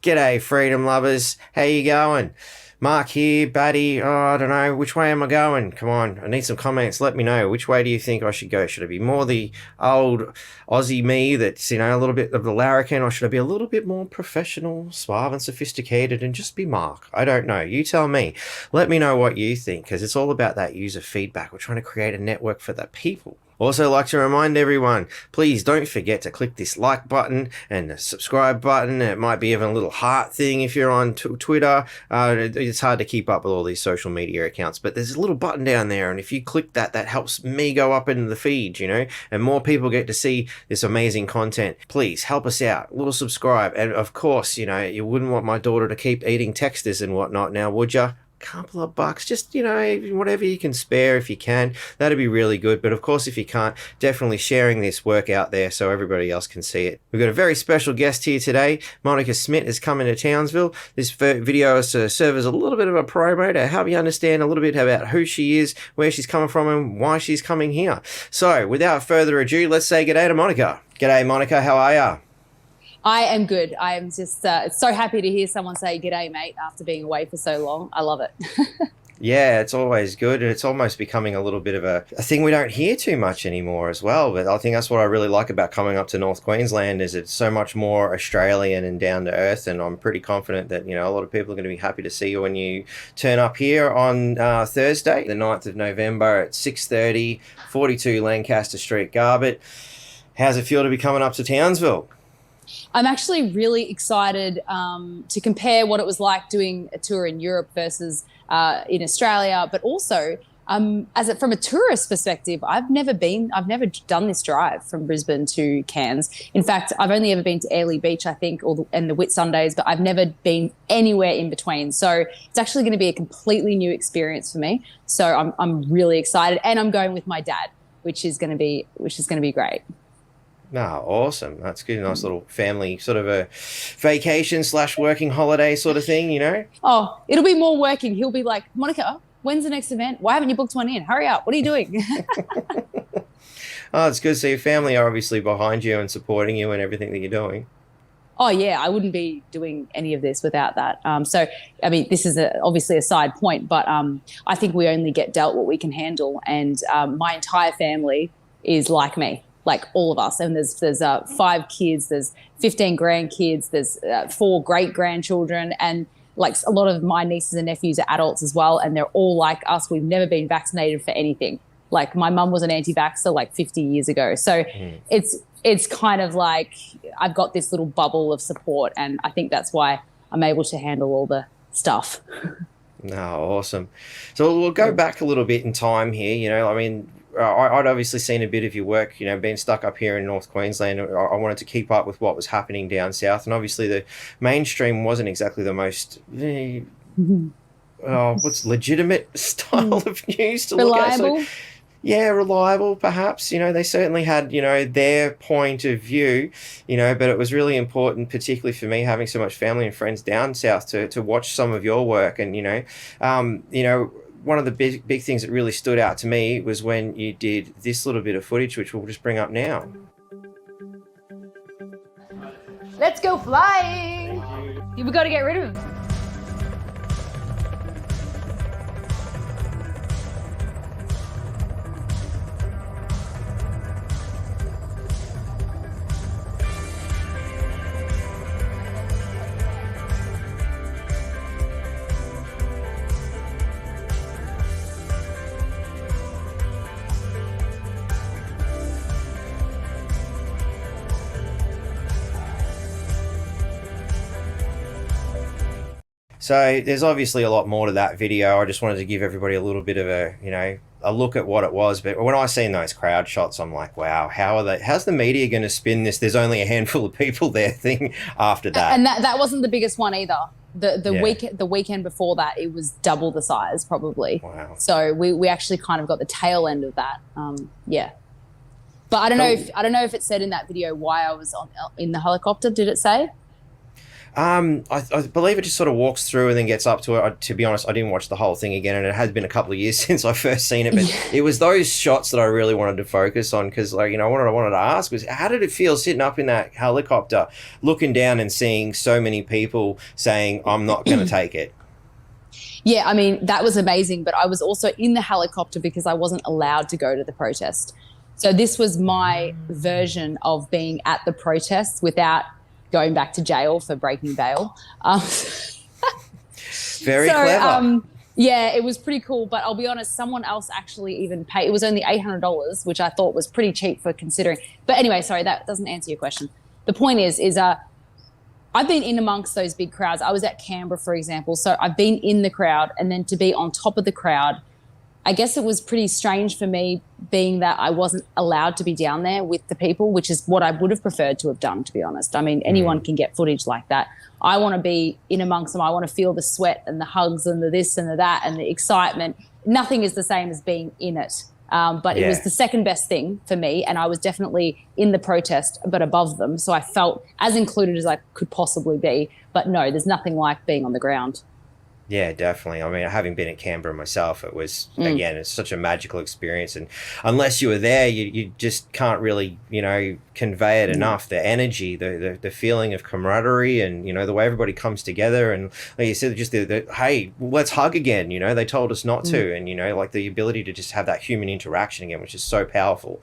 G'day, freedom lovers. How you going? Mark here, Batty. Oh, I don't know. Which way am I going? Come on, I need some comments. Let me know. Which way do you think I should go? Should I be more the old Aussie me that's, a little bit of the larrikin, or should I be a little bit more professional, suave and sophisticated and just be Mark? I don't know. You tell me. Let me know what you think, because it's all about that user feedback. We're trying to create a network for the people. Also like to remind everyone, please don't forget to click this like button and the subscribe button. It might be even a little heart thing if you're on Twitter. It's hard to keep up with all these social media accounts, but there's a little button down there, and if you click that, that helps me go up into the feed, and more people get to see this amazing content. Please help us out. A little subscribe. And of course, you wouldn't want my daughter to keep eating Texters and whatnot now, would you? Couple of bucks, just whatever you can spare, if you can, that'd be really good. But of course, if you can't, definitely sharing this work out there so everybody else can see it. We've got a very special guest here today. Monica Smit is coming to Townsville. This video is to serve as a little bit of a promo to help you understand a little bit about who she is, where she's coming from, and why she's coming here. So without further ado, let's say g'day to Monica. G'day, Monica. How are ya? I am good. I am just so happy to hear someone say g'day, mate, after being away for so long. I love it. Yeah, it's always good, and it's almost becoming a little bit of a thing we don't hear too much anymore as well. But I think that's what I really like about coming up to North Queensland, is it's so much more Australian and down to earth, and I'm pretty confident that a lot of people are going to be happy to see you when you turn up here on Thursday, the 9th of November at 6:30, 42 Lancaster Street, Garbutt. How's it feel to be coming up to Townsville? I'm actually really excited to compare what it was like doing a tour in Europe versus in Australia, but also from a tourist perspective, I've never done this drive from Brisbane to Cairns. In fact, I've only ever been to Airlie Beach, I think, and the Whitsundays, but I've never been anywhere in between. So it's actually going to be a completely new experience for me. So I'm really excited, and I'm going with my dad, which is going to be great. No, awesome. That's good. Nice little family sort of a vacation / working holiday sort of thing, Oh, it'll be more working. He'll be like, Monica, when's the next event? Why haven't you booked one in? Hurry up. What are you doing? Oh, it's good. So your family are obviously behind you and supporting you and everything that you're doing. Oh, yeah, I wouldn't be doing any of this without that. So, I mean, this is obviously a side point, but I think we only get dealt what we can handle. And my entire family is like me. Like all of us, and there's 5 kids, there's 15 grandkids, there's 4 great grandchildren, and like a lot of my nieces and nephews are adults as well, and they're all like us. We've never been vaccinated for anything. Like my mum was an anti-vaxxer like 50 years ago, so it's kind of like I've got this little bubble of support, and I think that's why I'm able to handle all the stuff. No, awesome. So we'll go back a little bit in time here. I mean, I'd obviously seen a bit of your work, being stuck up here in North Queensland. I wanted to keep up with what was happening down south, and obviously the mainstream wasn't exactly the most what's legitimate style of news to look at. Reliable. So, yeah, reliable perhaps. They certainly had, their point of view, but it was really important, particularly for me, having so much family and friends down south to watch some of your work. And, one of the big things that really stood out to me was when you did this little bit of footage, which we'll just bring up now. Let's go flying. You've got to get rid of him. So there's obviously a lot more to that video. I just wanted to give everybody a little bit of a look at what it was. But when I seen those crowd shots, I'm like, wow, how's the media going to spin this? There's only a handful of people there thing after that. And that wasn't the biggest one either. The weekend before that, it was double the size probably. Wow. So we actually kind of got the tail end of that. Yeah. But I don't know if it said in that video why I was in the helicopter. Did it say? I believe it just sort of walks through and then gets up to it. To be honest, I didn't watch the whole thing again, and it has been a couple of years since I first seen it. But it was those shots that I really wanted to focus on because, like, what I wanted to ask was, how did it feel sitting up in that helicopter, looking down and seeing so many people saying, "I'm not going to take it"? Yeah, I mean, that was amazing. But I was also in the helicopter because I wasn't allowed to go to the protest. So this was my version of being at the protest without going back to jail for breaking bail. Very clever. Yeah, it was pretty cool. But I'll be honest, someone else actually even paid. It was only $800, which I thought was pretty cheap for considering. But anyway, sorry, that doesn't answer your question. The point is I've been in amongst those big crowds. I was at Canberra, for example. So I've been in the crowd, and then to be on top of the crowd, I guess it was pretty strange for me, being that I wasn't allowed to be down there with the people, which is what I would have preferred to have done, to be honest. I mean, anyone can get footage like that. I want to be in amongst them. I want to feel the sweat and the hugs and the this and the that and the excitement. Nothing is the same as being in it. But it was the second best thing for me, and I was definitely in the protest, but above them. So I felt as included as I could possibly be. But no, there's nothing like being on the ground. Yeah, definitely. I mean, having been at Canberra myself, it was, again, it's such a magical experience. And unless you were there, you just can't really, convey it enough. The energy, the feeling of camaraderie and, the way everybody comes together. And like you said, just hey, let's hug again. They told us not to. And, like the ability to just have that human interaction again, which is so powerful.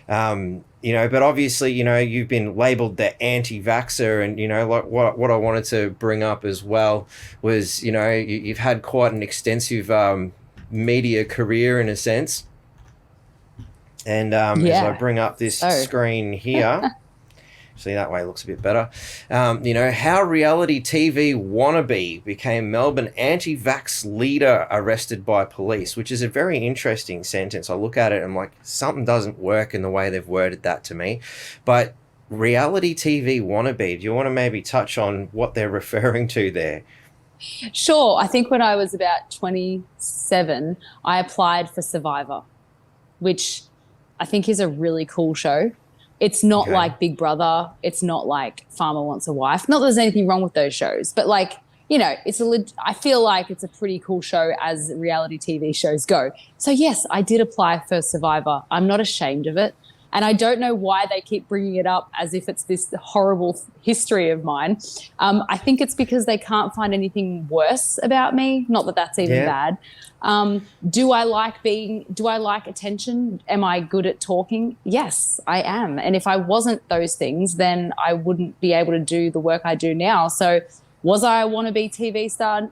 But obviously, you've been labeled the anti-vaxxer, and, like what I wanted to bring up as well was, you've had quite an extensive media career in a sense. And as I bring up this screen here, see, that way it looks a bit better. How reality TV wannabe became Melbourne anti-vax leader arrested by police, which is a very interesting sentence. I look at it and I'm like, something doesn't work in the way they've worded that to me. But reality TV wannabe, do you want to maybe touch on what they're referring to there? Sure. I think when I was about 27, I applied for Survivor, which I think is a really cool show. It's not like Big Brother. It's not like Farmer Wants a Wife. Not that there's anything wrong with those shows, but I feel like it's a pretty cool show as reality TV shows go. So yes, I did apply for Survivor. I'm not ashamed of it. And I don't know why they keep bringing it up as if it's this horrible history of mine. I think it's because they can't find anything worse about me. Not that that's even bad. Do I like attention? Am I good at talking? Yes, I am. And if I wasn't those things, then I wouldn't be able to do the work I do now. So was I a wannabe TV star?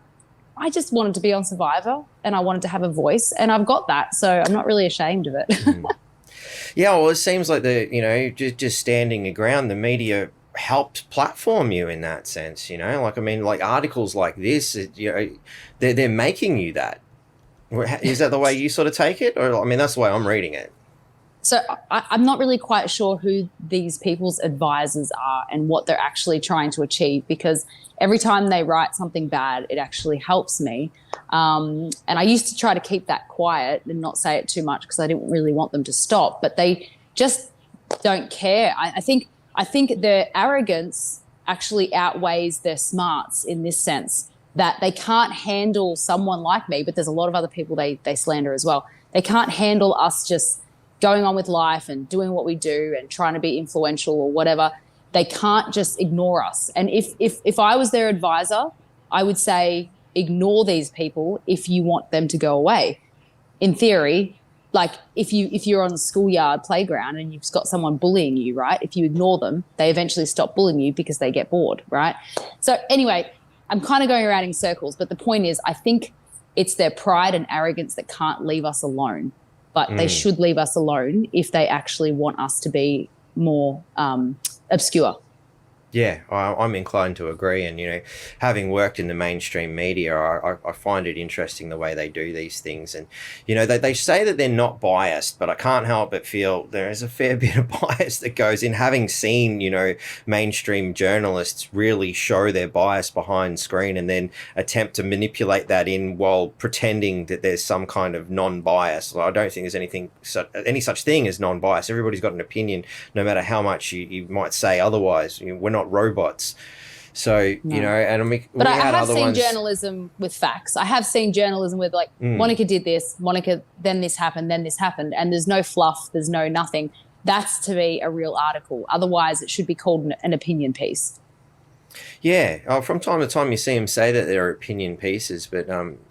I just wanted to be on Survivor, and I wanted to have a voice, and I've got that. So I'm not really ashamed of it. Yeah, well, it seems like just standing your ground, the media helped platform you in that sense, like articles like this, they're making you that. Is that the way you sort of take it? Or, I mean, that's the way I'm reading it. So I'm not really quite sure who these people's advisors are and what they're actually trying to achieve, because every time they write something bad, it actually helps me. And I used to try to keep that quiet and not say it too much because I didn't really want them to stop, but they just don't care. I think their arrogance actually outweighs their smarts in this sense, that they can't handle someone like me, but there's a lot of other people they slander as well. They can't handle us just going on with life and doing what we do and trying to be influential or whatever. They can't just ignore us. And if I was their advisor, I would say, ignore these people if you want them to go away. In theory, like if you're on the schoolyard playground and you've got someone bullying you, right? If you ignore them, they eventually stop bullying you because they get bored, right? So anyway, I'm kind of going around in circles, but the point is, I think it's their pride and arrogance that can't leave us alone. But they should leave us alone if they actually want us to be more obscure. Yeah, I'm inclined to agree. And, having worked in the mainstream media, I find it interesting the way they do these things. And, they say that they're not biased, but I can't help but feel there is a fair bit of bias that goes in. Having seen, mainstream journalists really show their bias behind screen and then attempt to manipulate that in while pretending that there's some kind of non-bias. Well, I don't think there's any such thing as non-bias. Everybody's got an opinion, no matter how much you might say otherwise. We're not robots. So, you know, and we But I had have other seen ones. journalism with facts. I have seen journalism with like, Monica did this, Monica, then this happened, and there's no fluff, there's no nothing. That's to be a real article. Otherwise, it should be called an opinion piece. Yeah, from time to time you see them say that they're opinion pieces, but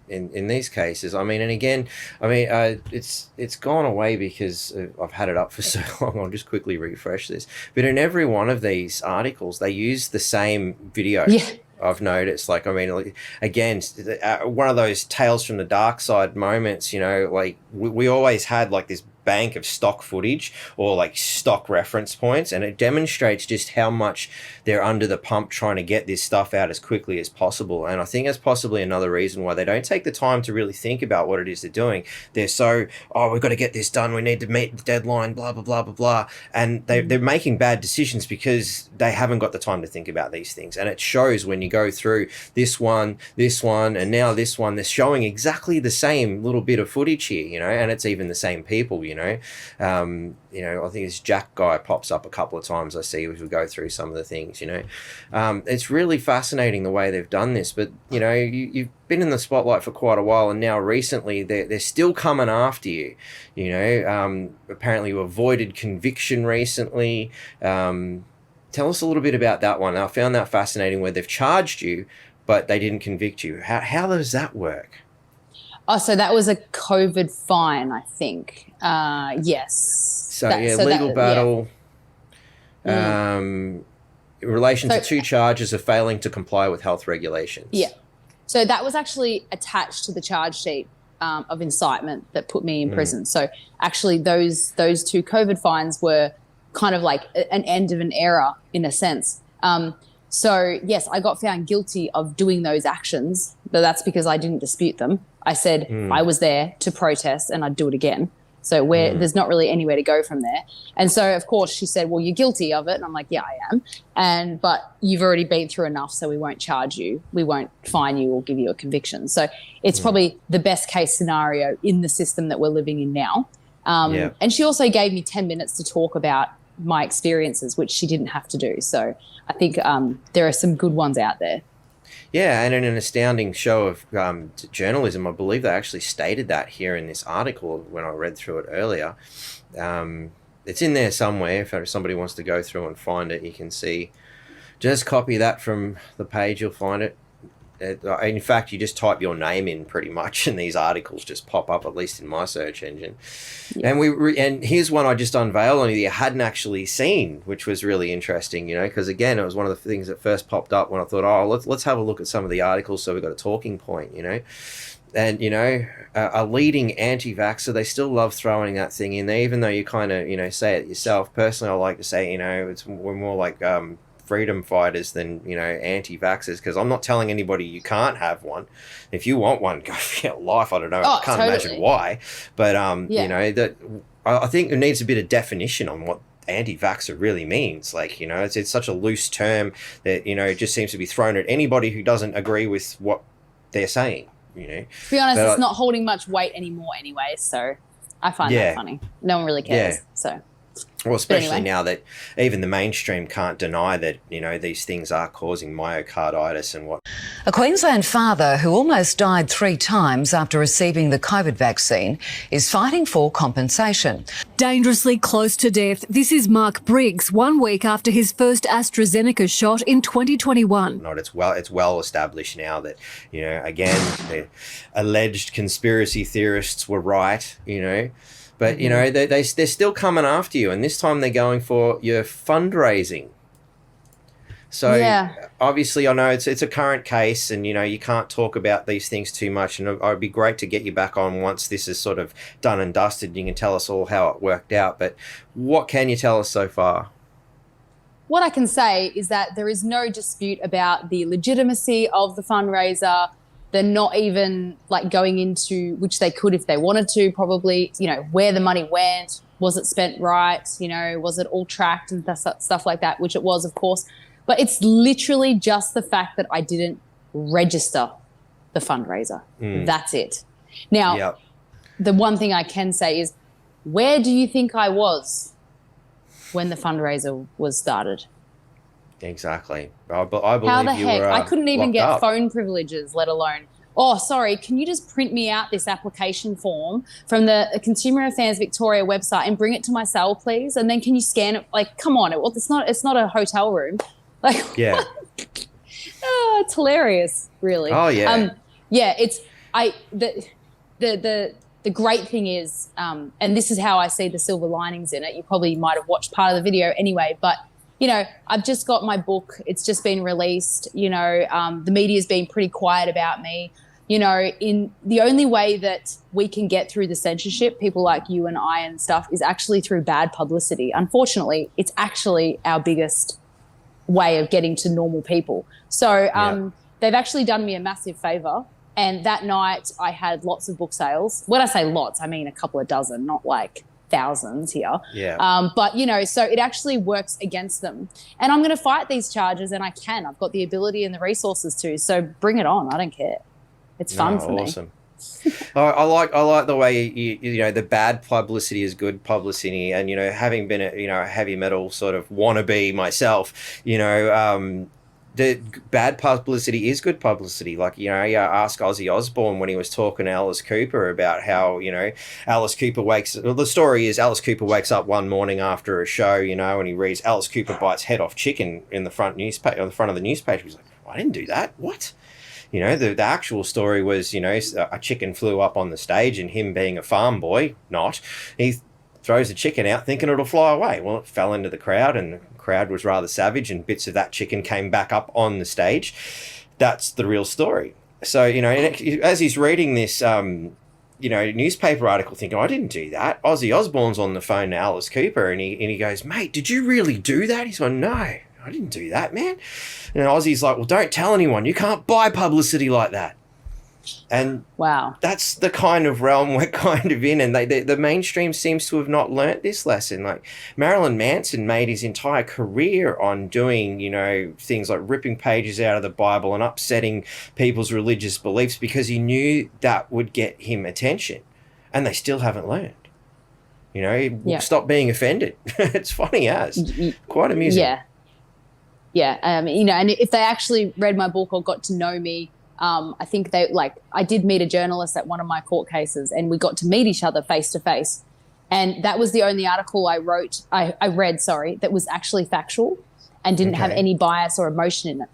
in these cases, I mean, and again, I mean, it's gone away because I've had it up for so long. I'll just quickly refresh this. But in every one of these articles, they use the same video. Yeah. I've noticed, like, I mean, like, again, one of those tales from the dark side moments, you know, like we always had like this bank of stock footage or like stock reference points, and it demonstrates just how much they're under the pump trying to get this stuff out as quickly as possible. And I think that's possibly another reason why they don't take the time to really think about what it is they're doing. They're so, oh, we've got to get this done, we need to meet the deadline, blah blah blah blah blah, and they're making bad decisions because they haven't got the time to think about these things. And it shows when you go through this one, and now this one. They're showing exactly the same little bit of footage here, you know, and it's even the same people, you know. You know, I think this Jack guy pops up a couple of times I see as we go through some of the things, you know. It's really fascinating the way they've done this, but, you know, you've been in the spotlight for quite a while, and now recently they're still coming after you, you know. Apparently you avoided conviction recently. Tell us a little bit about that one. I found that fascinating, where they've charged you, but they didn't convict you. How does that work? Oh, so that was a COVID fine, I think. Yes. So, legal battle. Yeah. In relation to 2 charges of failing to comply with health regulations. Yeah. So that was actually attached to the charge sheet of incitement that put me in prison. So actually those 2 COVID fines were kind of like an end of an era in a sense. So yes, I got found guilty of doing those actions, but that's because I didn't dispute them. I said I was there to protest and I'd do it again. So there's not really anywhere to go from there. And so, of course, she said, well, you're guilty of it. And I'm like, yeah, I am. But you've already been through enough, so we won't charge you. We won't fine you or give you a conviction. So it's probably the best case scenario in the system that we're living in now. And she also gave me 10 minutes to talk about my experiences, which she didn't have to do. So I think there are some good ones out there. Yeah, and in an astounding show of journalism, I believe they actually stated that here in this article when I read through it earlier. It's in there somewhere. If somebody wants to go through and find it, you can see. Just copy that from the page, you'll find it. In fact, you just type your name in pretty much, and these articles just pop up, at least in my search engine. Yeah. And here's one I just unveiled on you that you hadn't actually seen, which was really interesting, you know, because again, it was one of the things that first popped up when I thought, oh, let's have a look at some of the articles so we've got a talking point, you know. And, you know, a leading anti-vaxxer, they still love throwing that thing in there, even though you kind of, you know, say it yourself. Personally, I like to say, you know, we're more like freedom fighters than, you know, anti-vaxxers, because I'm not telling anybody you can't have one. If you want one, go for your life. I don't know. I can't imagine why. But, you know, that I think there needs a bit of definition on what anti-vaxxer really means. Like, you know, it's such a loose term that, you know, it just seems to be thrown at anybody who doesn't agree with what they're saying, you know. To be honest, it's not holding much weight anymore anyway, so I find that funny. No one really cares, so... Well, especially now that even the mainstream can't deny that, you know, these things are causing myocarditis and what. A Queensland father who almost died 3 times after receiving the COVID vaccine is fighting for compensation. Dangerously close to death. This is Mark Briggs, 1 week after his first AstraZeneca shot in 2021. It's well established now that, you know, again, the alleged conspiracy theorists were right, you know. But, you know, they're still coming after you, and this time they're going for your fundraising. So, obviously, I know it's a current case, and, you know, you can't talk about these things too much, and it would be great to get you back on once this is sort of done and dusted. You can tell us all how it worked out, but what can you tell us so far? What I can say is that there is no dispute about the legitimacy of the fundraiser. They're not even like going into, which they could if they wanted to, probably, you know, where the money went, was it spent right, you know, was it all tracked and stuff like that, which it was, of course. But it's literally just the fact that I didn't register the fundraiser. That's it. Now, the one thing I can say is, where do you think I was when the fundraiser was started? Exactly. I How the believe you heck? were I couldn't even locked get up. phone privileges, let alone, oh, sorry, can you just print me out this application form from the Consumer Affairs Victoria website and bring it to my cell, please? And then can you scan it? Like, come on, it's not a hotel room. Like, Yeah. oh, it's hilarious, really. Oh yeah. Yeah, it's the great thing is, and this is how I see the silver linings in it. You probably might have watched part of the video anyway, but I've just got my book. It's just been released. The media's been pretty quiet about me. In the only way that we can get through the censorship, people like you and I and stuff, is actually through bad publicity. Unfortunately, it's actually our biggest way of getting to normal people. So they've actually done me a massive favor. And that night I had lots of book sales. When I say lots, I mean a couple of dozen, not like thousands here. Yeah. But, so it actually works against them. And I'm going to fight these charges, and I can. I've got the ability and the resources to. So bring it on. I don't care. It's fun for me. Awesome. I like the way the bad publicity is good publicity, and having been a heavy metal sort of wannabe myself, the bad publicity is good publicity. Like, you ask Ozzy Osbourne when he was talking to Alice Cooper about how, the story is Alice Cooper wakes up one morning after a show, and he reads Alice Cooper bites head off chicken in the front newspaper, on the front of the newspaper. He's like, I didn't do that. What? The actual story was, a chicken flew up on the stage, and him being a farm boy, he throws the chicken out thinking it'll fly away. Well, it fell into the crowd, and the crowd was rather savage, and bits of that chicken came back up on the stage. That's the real story. So, as he's reading this, newspaper article, thinking, I didn't do that. Ozzy Osbourne's on the phone to Alice Cooper, and he goes, mate, did you really do that? He's like, no, I didn't do that, man. And Ozzy's like, well, don't tell anyone. You can't buy publicity like that. And wow, that's the kind of realm we're kind of in, and the mainstream seems to have not learnt this lesson. Like, Marilyn Manson made his entire career on doing, things like ripping pages out of the Bible and upsetting people's religious beliefs because he knew that would get him attention, and they still haven't learned. Stop being offended. It's funny as quite amusing. Yeah. And if they actually read my book or got to know me, I think I did meet a journalist at one of my court cases, and we got to meet each other face to face. And that was the only article I read, that was actually factual and didn't have any bias or emotion in it.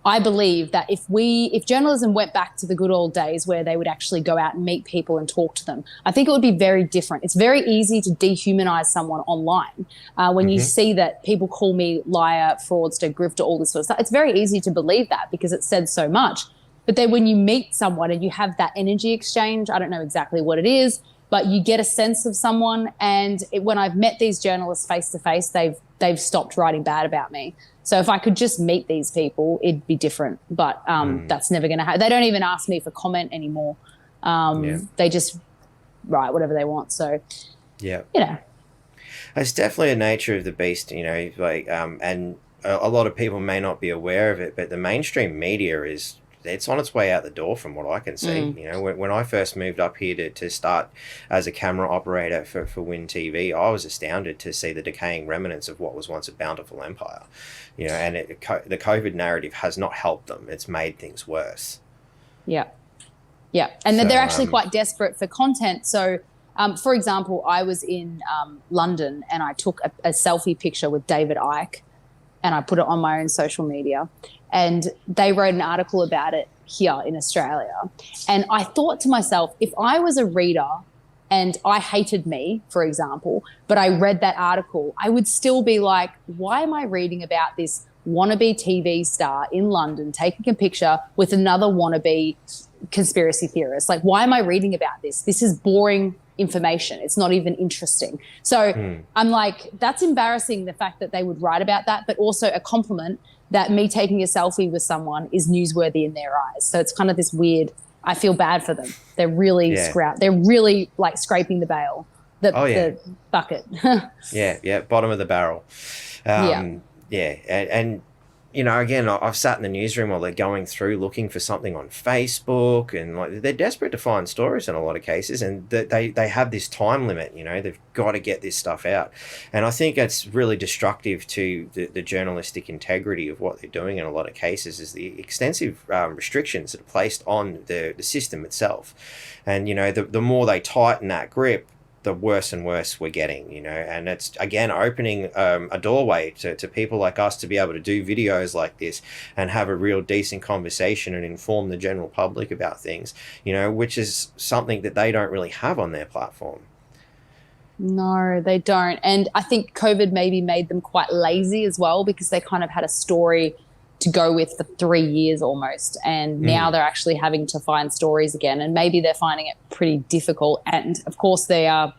I believe that if journalism went back to the good old days where they would actually go out and meet people and talk to them, I think it would be very different. It's very easy to dehumanize someone online. When you see that people call me liar, fraudster, grifter, all this sort of stuff, it's very easy to believe that because it said so much. But then when you meet someone and you have that energy exchange, I don't know exactly what it is, but you get a sense of someone. And when I've met these journalists face to face, they've stopped writing bad about me. So if I could just meet these people, it'd be different. But that's never going to happen. They don't even ask me for comment anymore. They just write whatever they want. So, It's definitely a nature of the beast, and a lot of people may not be aware of it, but the mainstream media it's on its way out the door from what I can see. When I first moved up here to start as a camera operator for Win TV, I was astounded to see the decaying remnants of what was once a bountiful empire. And the COVID narrative has not helped them. It's made things worse. Yeah. And they're actually quite desperate for content. So, for example, I was in London and I took a selfie picture with David Icke and I put it on my own social media. And they wrote an article about it here in Australia. And I thought to myself, if I was a reader and I hated me, for example, but I read that article, I would still be like, why am I reading about this wannabe TV star in London taking a picture with another wannabe conspiracy theorist? Like, why am I reading about this? This is boring information. It's not even interesting. So I'm like, that's embarrassing, the fact that they would write about that, but also a compliment that me taking a selfie with someone is newsworthy in their eyes. So it's kind of this weird, I feel bad for them. They're really they're really like scraping the bail, the bucket. Bottom of the barrel. And you know, again, I've sat in the newsroom while they're going through looking for something on Facebook, and like they're desperate to find stories in a lot of cases, and they have this time limit. You know, they've got to get this stuff out, and I think that's really destructive to the journalistic integrity of what they're doing in a lot of cases. Is the extensive restrictions that are placed on the system itself, and you know, the more they tighten that grip, the worse and worse we're getting, you know, and it's again opening a doorway to people like us to be able to do videos like this and have a real decent conversation and inform the general public about things, you know, which is something that they don't really have on their platform. No, they don't. And I think COVID maybe made them quite lazy as well, because they kind of had a story to go with for 3 years almost, and now they're actually having to find stories again, and maybe they're finding it pretty difficult, and of course they are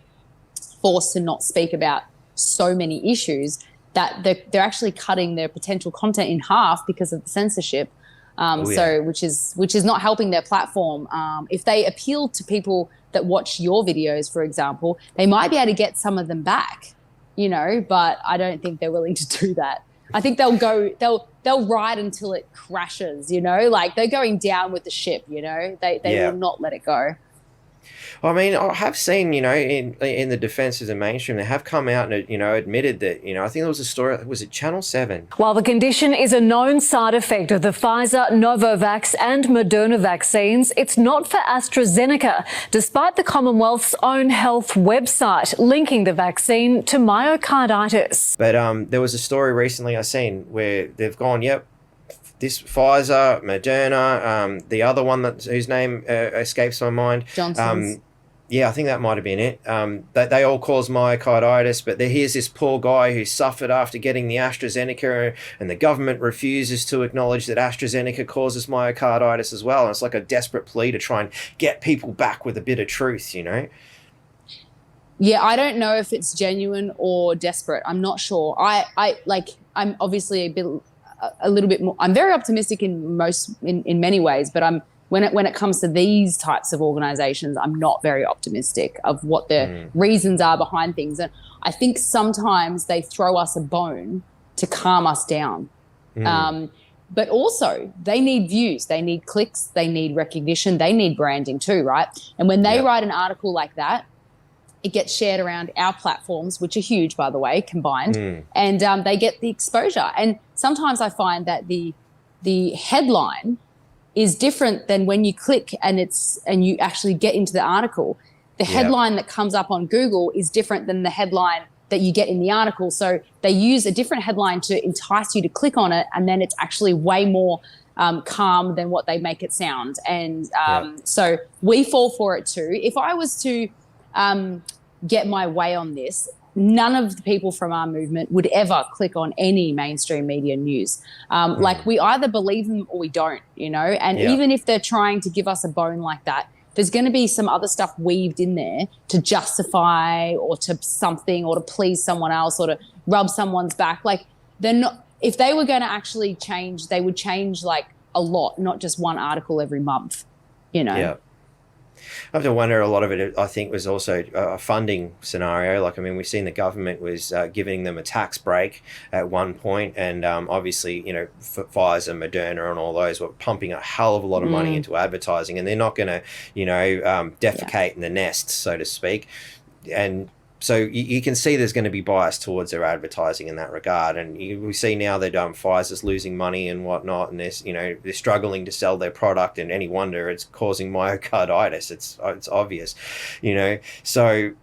forced to not speak about so many issues that they're actually cutting their potential content in half because of the censorship. So which is not helping their platform. If they appeal to people that watch your videos, for example, they might be able to get some of them back, you know, but I don't think they're willing to do that. I think they'll ride until it crashes, you know, like they're going down with the ship, you know, they will not let it go. I mean, I have seen, you know, in the defense of the mainstream, they have come out and, you know, admitted that, you know, I think there was a story, was it Channel 7? While the condition is a known side effect of the Pfizer, Novavax and Moderna vaccines, it's not for AstraZeneca, despite the Commonwealth's own health website linking the vaccine to myocarditis. But there was a story recently I seen where they've gone, yep, this Pfizer, Moderna, the other one whose name escapes my mind. Johnson's. Yeah, I think that might have been it. They all cause myocarditis, but here's this poor guy who suffered after getting the AstraZeneca, and the government refuses to acknowledge that AstraZeneca causes myocarditis as well. And it's like a desperate plea to try and get people back with a bit of truth, you know? Yeah, I don't know if it's genuine or desperate. I'm not sure. I'm obviously a little bit more. I'm very optimistic in many ways, but when it comes to these types of organizations, I'm not very optimistic of what the reasons are behind things. And I think sometimes they throw us a bone to calm us down. But also they need views, they need clicks, they need recognition, they need branding too, right? And when they write an article like that, it gets shared around our platforms, which are huge, by the way, combined, and they get the exposure. And sometimes I find that the headline is different than when you click and you actually get into the article. The headline that comes up on Google is different than the headline that you get in the article. So they use a different headline to entice you to click on it, and then it's actually way more calm than what they make it sound. And so we fall for it too. If I was to get my way on this, none of the people from our movement would ever click on any mainstream media news. Like, we either believe them or we don't, you know, and even if they're trying to give us a bone like that, there's going to be some other stuff weaved in there to justify or to something or to please someone else or to rub someone's back. Like, they're not, if they were going to actually change, they would change like a lot, not just one article every month, you know. Yeah. I have to wonder, a lot of it, I think, was also a funding scenario. Like, I mean, we've seen the government was giving them a tax break at one point, and obviously, you know, Pfizer, Moderna and all those were pumping a hell of a lot of money into advertising, and they're not going to, you know, defecate in the nest, so to speak. And so you can see there's going to be bias towards their advertising in that regard. And we see now that Pfizer's losing money and whatnot, and they're struggling to sell their product, and any wonder it's causing myocarditis. It's obvious, you know. So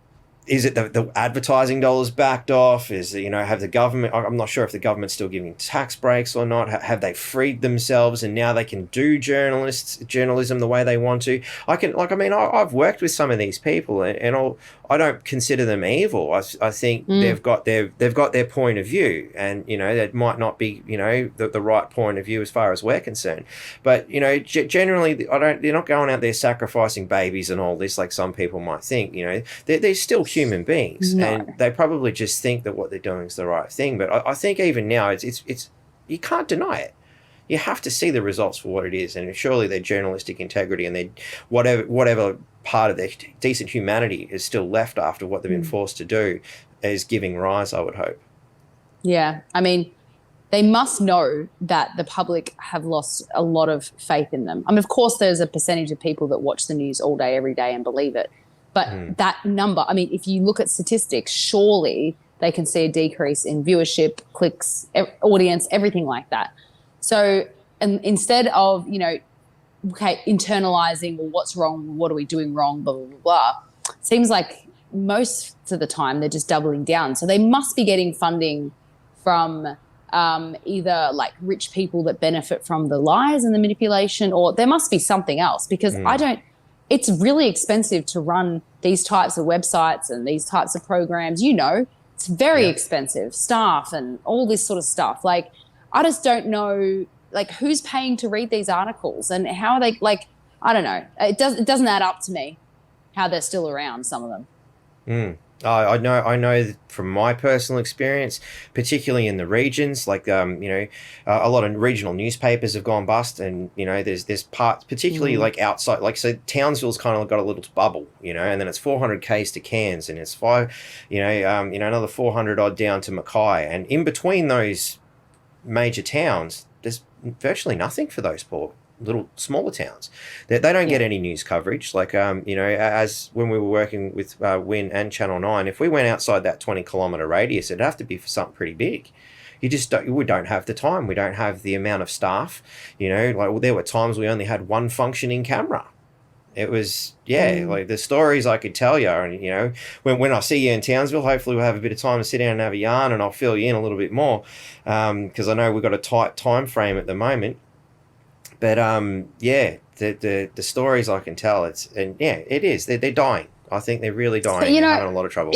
is it the advertising dollars backed off? Is, you know, have the government, I'm not sure if the government's still giving tax breaks or not. Have they freed themselves and now they can do journalism the way they want to? I've worked with some of these people, and I don't consider them evil. I think they've got their point of view, and, you know, that might not be, you know, the right point of view as far as we're concerned. But, you know, generally, they're not going out there sacrificing babies and all this like some people might think. You know, they're still human beings, and they probably just think that what they're doing is the right thing. But I think even now, it's you can't deny it. You have to see the results for what it is, and surely their journalistic integrity and their whatever part of their decent humanity is still left after what they've been forced to do is giving rise, I would hope. Yeah, I mean, they must know that the public have lost a lot of faith in them. I mean, of course, there's a percentage of people that watch the news all day, every day and believe it. But that number, I mean, if you look at statistics, surely they can see a decrease in viewership, clicks, audience, everything like that. So and instead of, internalizing, well, what's wrong? What are we doing wrong? Blah, blah, blah, blah. It seems like most of the time they're just doubling down. So they must be getting funding from either like rich people that benefit from the lies and the manipulation, or there must be something else, because it's really expensive to run these types of websites and these types of programs. It's very expensive, staff and all this sort of stuff. Like, I just don't know, like, who's paying to read these articles and how are they, like, I don't know. It doesn't add up to me how they're still around, some of them. I know from my personal experience, particularly in the regions, like, a lot of regional newspapers have gone bust, and, there's parts, particularly like outside, like, so Townsville's kind of got a little bubble, and then it's 400 Ks to Cairns, and it's another 400 odd down to Mackay. And in between those major towns, there's virtually nothing for those poor little smaller towns. They don't get any news coverage. Like, as when we were working with Win and Channel 9, if we went outside that 20-kilometre radius, it'd have to be for something pretty big. We don't have the time. We don't have the amount of staff. Like, there were times we only had one functioning camera. It was, like the stories I could tell you. And, when I see you in Townsville, hopefully we'll have a bit of time to sit down and have a yarn, and I'll fill you in a little bit more, because I know we've got a tight time frame at the moment. But the stories I can tell, it is. They're dying. I think they're really dying. They're having a lot of trouble.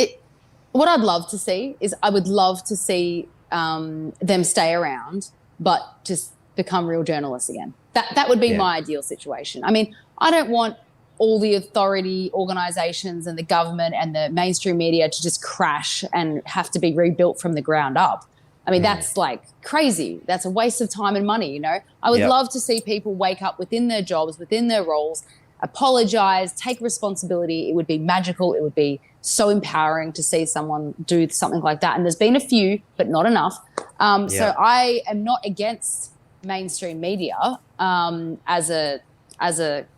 What I'd love to see is, I would love to see them stay around, but just become real journalists again. That would be my ideal situation. I mean, I don't want all the authority organisations and the government and the mainstream media to just crash and have to be rebuilt from the ground up. I mean, that's like crazy. That's a waste of time and money, I would love to see people wake up within their jobs, within their roles, apologise, take responsibility. It would be magical. It would be so empowering to see someone do something like that. And there's been a few, but not enough. So I am not against mainstream media as a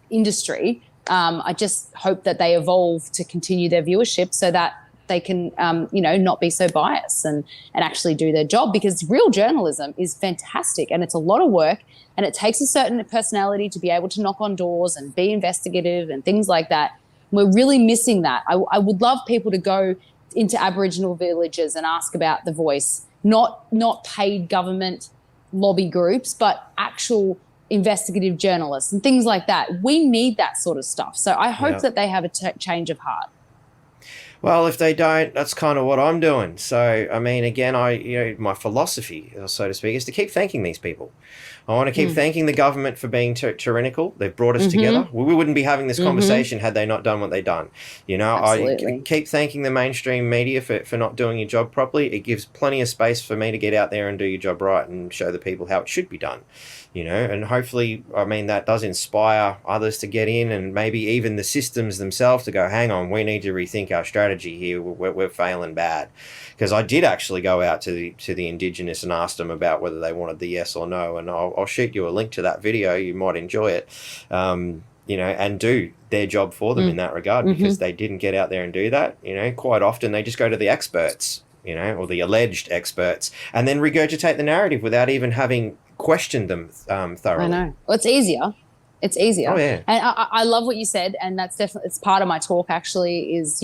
industry. I just hope that they evolve to continue their viewership so that they can, not be so biased and actually do their job, because real journalism is fantastic and it's a lot of work, and it takes a certain personality to be able to knock on doors and be investigative and things like that. We're really missing that. I would love people to go into Aboriginal villages and ask about The Voice, not paid government lobby groups, but actual investigative journalists and things like that. We need that sort of stuff. So I hope that they have a change of heart. Well, if they don't, that's kind of what I'm doing. So, I mean, again, my philosophy, so to speak, is to keep thanking these people. I want to keep thanking the government for being tyrannical. They've brought us together. We wouldn't be having this conversation had they not done what they've done. Absolutely. I keep thanking the mainstream media for not doing your job properly. It gives plenty of space for me to get out there and do your job right and show the people how it should be done. And hopefully, I mean, that does inspire others to get in, and maybe even the systems themselves to go, hang on, we need to rethink our strategy here. We're failing bad. Because I did actually go out to the Indigenous and ask them about whether they wanted the yes or no, and I'll shoot you a link to that video. You might enjoy it, and do their job for them in that regard, because they didn't get out there and do that. Quite often they just go to the experts, or the alleged experts, and then regurgitate the narrative without even having questioned them thoroughly. I know. Well, it's easier. Oh, yeah. And I love what you said, and that's definitely, it's part of my talk actually, is,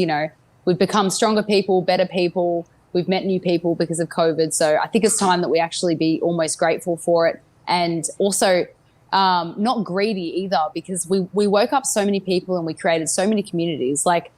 we've become stronger people, better people. We've met new people because of COVID. So I think it's time that we actually be almost grateful for it, and also not greedy either, because we woke up so many people and we created so many communities. Like,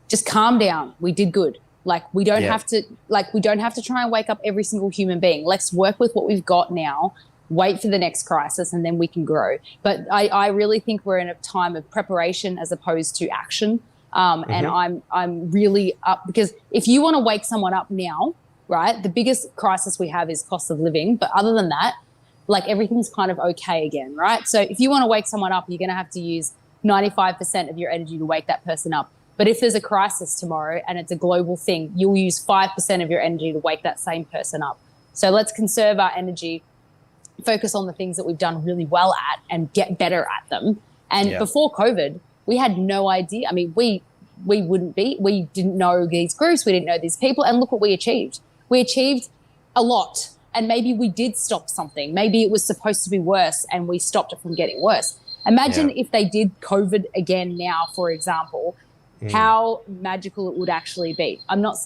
just calm down. We did good. Like, we don't have to try and wake up every single human being. Let's work with what we've got now, wait for the next crisis, and then we can grow. But I really think we're in a time of preparation as opposed to action. And I'm really up, because if you want to wake someone up now, right, the biggest crisis we have is cost of living. But other than that, like, everything's kind of okay again, right? So if you want to wake someone up, you're going to have to use 95% of your energy to wake that person up. But if there's a crisis tomorrow and it's a global thing, you'll use 5% of your energy to wake that same person up. So let's conserve our energy, focus on the things that we've done really well at and get better at them. And before COVID, we had no idea. I mean, we didn't know these groups, we didn't know these people, and look what we achieved. We achieved a lot, and maybe we did stop something. Maybe it was supposed to be worse and we stopped it from getting worse. Imagine if they did COVID again now, for example, how magical it would actually be. I'm not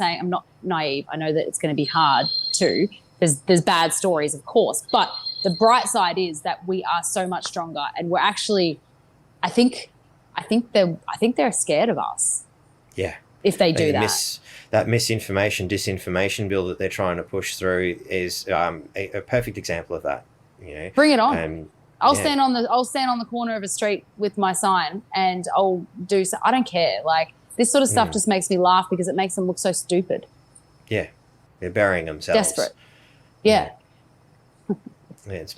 naive. I know that it's going to be hard too. There's bad stories, of course, but the bright side is that we are so much stronger, and we're actually, I think they're scared of us. Yeah. If they do that. That misinformation, disinformation bill that they're trying to push through is a perfect example of that. You know, bring it on. I'll stand on the corner of a street with my sign, and I'll do so. I don't care. Like, this sort of stuff just makes me laugh because it makes them look so stupid. Yeah, they're burying themselves. Desperate. Yeah. It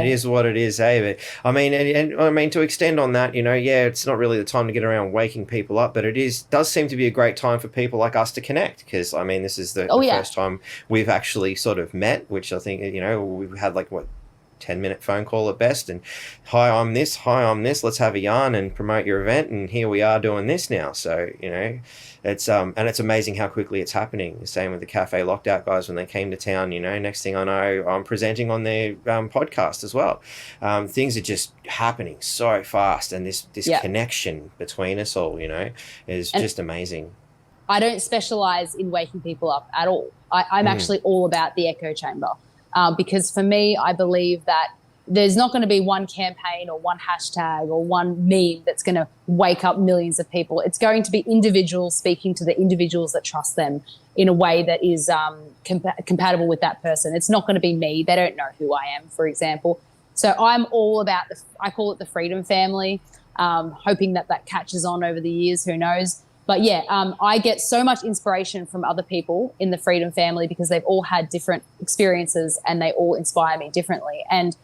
is what it is, But I mean, and I mean, to extend on that, you know, it's not really the time to get around waking people up, but does seem to be a great time for people like us to connect, because I mean, this is the first time we've actually sort of met, which I think, you know, we've had 10-minute phone call at best, and hi, I'm this, let's have a yarn and promote your event, and here we are doing this now. So, you know, it's and it's amazing how quickly it's happening. The same with the Cafe Locked-Out guys when they came to town. You know, next thing I know, I'm presenting on their podcast as well. Things are just happening so fast, and this connection between us all, you know, is just amazing. I don't specialize in waking people up at all. I'm actually all about the echo chamber. Because for me, I believe that there's not going to be one campaign or one hashtag or one meme that's going to wake up millions of people. It's going to be individuals speaking to the individuals that trust them in a way that is compatible with that person. It's not going to be me. They don't know who I am, for example. So I'm all about I call it the freedom family, hoping that catches on over the years, who knows. But I get so much inspiration from other people in the freedom family because they've all had different experiences and they all inspire me differently. And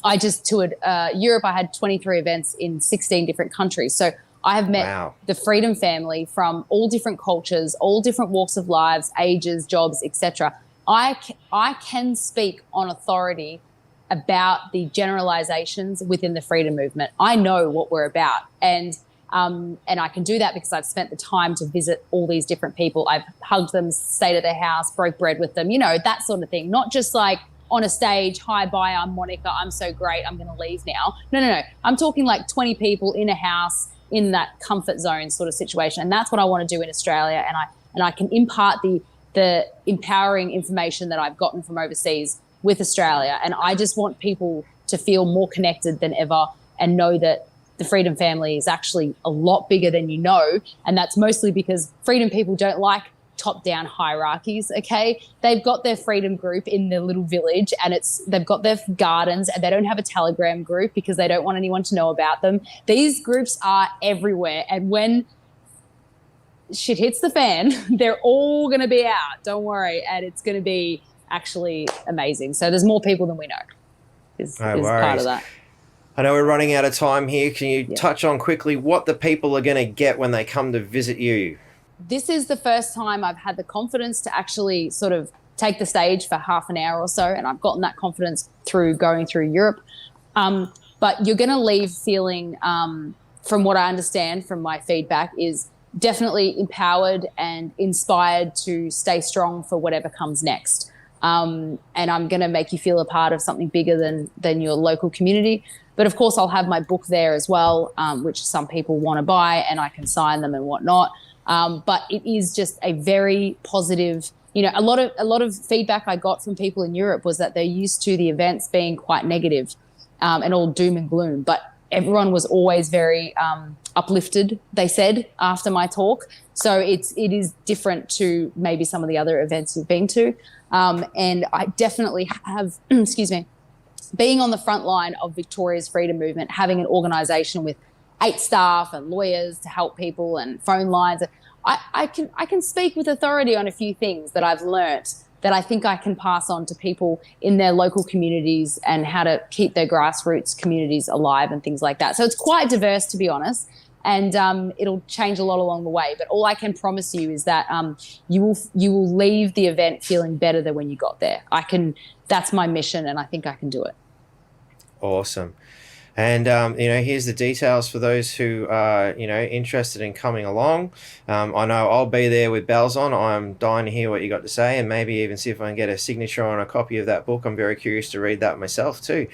I just toured Europe. I had 23 events in 16 different countries. So I have met the freedom family from all different cultures, all different walks of lives, ages, jobs, etc. I can speak on authority about the generalizations within the freedom movement. I know what we're about. And I can do that because I've spent the time to visit all these different people. I've hugged them, stayed at their house, broke bread with them, you know, that sort of thing. Not just like on a stage, hi, bye, I'm Monica, I'm so great, I'm going to leave now. No. I'm talking like 20 people in a house in that comfort zone sort of situation. And that's what I want to do in Australia. And I can impart the empowering information that I've gotten from overseas with Australia. And I just want people to feel more connected than ever and know that the freedom family is actually a lot bigger than you know. And that's mostly because freedom people don't like top-down hierarchies, okay? They've got their freedom group in their little village and they've got their gardens, and they don't have a Telegram group because they don't want anyone to know about them. These groups are everywhere. And when shit hits the fan, they're all going to be out. Don't worry. And it's going to be actually amazing. So there's more people than we know is part of that. I know we're running out of time here. Can you touch on quickly what the people are going to get when they come to visit you? This is the first time I've had the confidence to actually sort of take the stage for half an hour or so, and I've gotten that confidence through going through Europe. But you're going to leave feeling, from what I understand from my feedback, is definitely empowered and inspired to stay strong for whatever comes next. And I'm going to make you feel a part of something bigger than your local community. But of course, I'll have my book there as well, which some people want to buy, and I can sign them and whatnot. But it is just a very positive, you know, a lot of feedback I got from people in Europe was that they're used to the events being quite negative and all doom and gloom. But everyone was always very uplifted, they said, after my talk. So it is different to maybe some of the other events you've been to. And I definitely have, being on the front line of Victoria's freedom movement, having an organisation with 8 staff and lawyers to help people and phone lines, I can speak with authority on a few things that I've learnt that I think I can pass on to people in their local communities and how to keep their grassroots communities alive and things like that. So it's quite diverse, to be honest. and it'll change a lot along the way. But all I can promise you is that you will leave the event feeling better than when you got there. That's my mission, and I think I can do it. Awesome. And, here's the details for those who are, interested in coming along. I know I'll be there with bells on. I'm dying to hear what you got to say, and maybe even see if I can get a signature on a copy of that book. I'm very curious to read that myself too.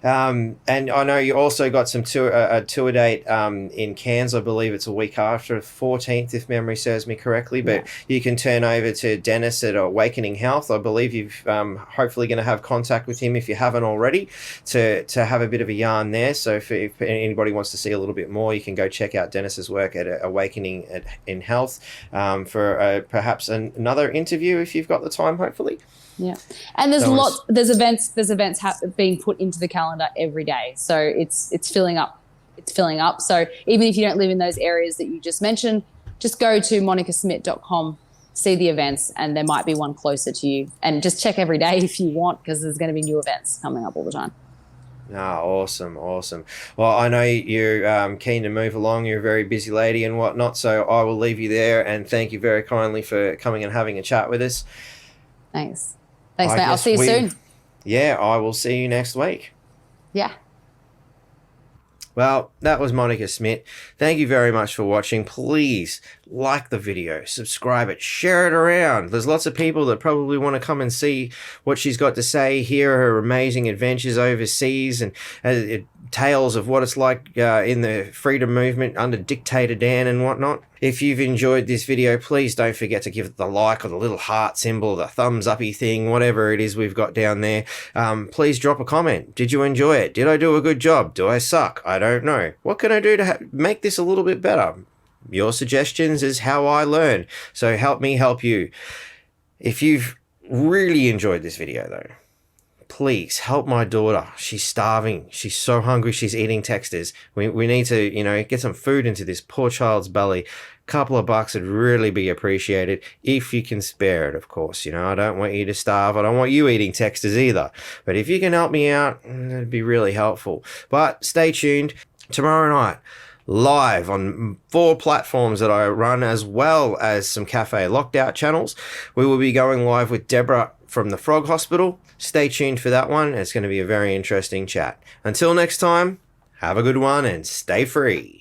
And I know you also got some a tour date in Cairns. I believe it's a week after, 14th, if memory serves me correctly. But you can turn over to Dennis at Awakening Health. I believe you've hopefully going to have contact with him if you haven't already to have a bit of a yarn there. So if anybody wants to see a little bit more, you can go check out Dennis's work at Awakening in Health for perhaps another interview if you've got the time, hopefully. Yeah, and there's there's events being put into the calendar every day, so it's filling up. It's filling up. So even if you don't live in those areas that you just mentioned, just go to monicasmit.com, see the events, and there might be one closer to you. And just check every day if you want, because there's going to be new events coming up all the time. Awesome. Well, I know you're keen to move along. You're a very busy lady and whatnot, so I will leave you there, and thank you very kindly for coming and having a chat with us. Thanks, mate. I'll see you soon. Yeah, I will see you next week. Yeah. Well, that was Monica Smit. Thank you very much for watching. Please like the video, subscribe it, share it around. There's lots of people that probably want to come and see what she's got to say, hear her amazing adventures overseas, and tales of what it's like in the freedom movement under Dictator Dan and whatnot. If you've enjoyed this video, please don't forget to give it the like or the little heart symbol, the thumbs uppy thing, whatever it is we've got down there. Please drop a comment. Did you enjoy it? Did I do a good job? Do I suck? I don't know. What can I do to make this a little bit better? Your suggestions is how I learn. So help me help you. If you've really enjoyed this video though, please help my daughter. She's starving. She's so hungry. She's eating Texters. We need to, get some food into this poor child's belly. Couple of bucks would really be appreciated if you can spare it, of course. I don't want you to starve. I don't want you eating Texters either. But if you can help me out, that'd be really helpful. But stay tuned. Tomorrow night, live on 4 platforms that I run, as well as some cafe locked-out channels, we will be going live with Deborah from the Frog Hospital. Stay tuned for that one. It's going to be a very interesting chat. Until next time, have a good one and stay free.